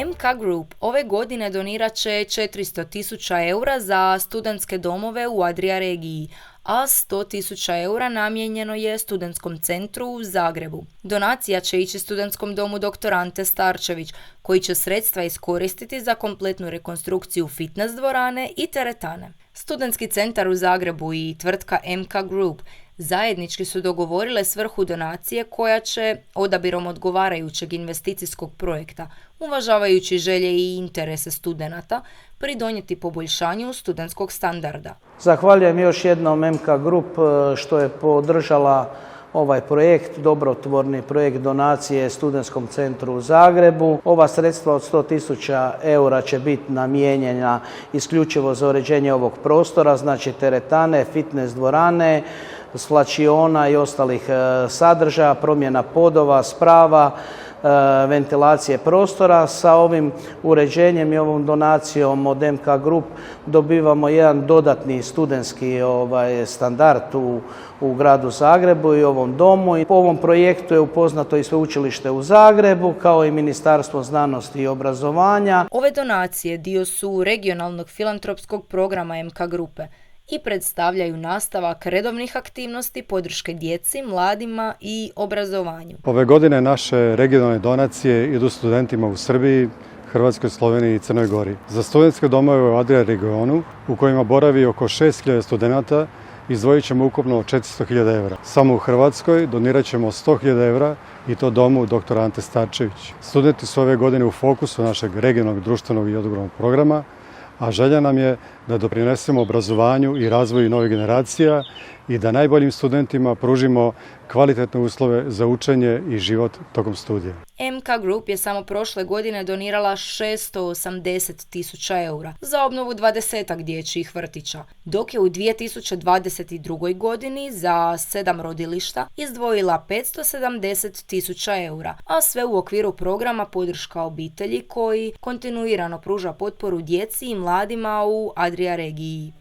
MK Group ove godine donirat će 400.000 eura za studentske domove u Adria regiji, a 100.000 eura namijenjeno je Studentskom centru u Zagrebu. Donacija će ići Studentskom domu dr. Ante Starčević, koji će sredstva iskoristiti za kompletnu rekonstrukciju fitness dvorane i teretane. Studentski centar u Zagrebu i tvrtka MK Group zajednički su dogovorile svrhu donacije koja će, odabirom odgovarajućeg investicijskog projekta, uvažavajući želje i interese studenata, pridonijeti poboljšanju studentskog standarda. Zahvaljujem još jednom MK Group što je podržala ovaj projekt, dobrotvorni projekt donacije Studentskom centru u Zagrebu. Ova sredstva od 100.000 eura će biti namijenjena isključivo za uređenje ovog prostora, znači teretane, fitness dvorane, svlačiona i ostalih sadržaja, promjena podova, sprava, ventilacije prostora. Sa ovim uređenjem i ovom donacijom od MK Group dobivamo jedan dodatni studentski standard u gradu Zagrebu i ovom domu. I po ovom projektu je upoznato i Sveučilište u Zagrebu kao i Ministarstvo znanosti i obrazovanja. Ove donacije dio su regionalnog filantropskog programa MK Grupe i predstavljaju nastavak redovnih aktivnosti podrške djeci, mladima i obrazovanju. Ove godine naše regionalne donacije idu studentima u Srbiji, Hrvatskoj, Sloveniji i Crnoj Gori. Za studentske domove u Adria regionu, u kojima boravi oko 6.000 studenata, izdvojit ćemo ukupno 400.000 eura. Samo u Hrvatskoj donirat ćemo 100.000 eura i to domu dr. Ante Starčević. Studenti su ove godine u fokusu našeg regionalnog društvenog i odgojnog programa, a želja nam je da doprinesemo obrazovanju i razvoju novih generacija i da najboljim studentima pružimo kvalitetne uslove za učenje i život tokom studija. MK Group je samo prošle godine donirala 680.000 eura za obnovu 20 dječjih vrtića, dok je u 2022. godini za 7 rodilišta izdvojila 570.000 eura, a sve u okviru programa Podrška obitelji koji kontinuirano pruža potporu djeci i mladima u Adria regiji.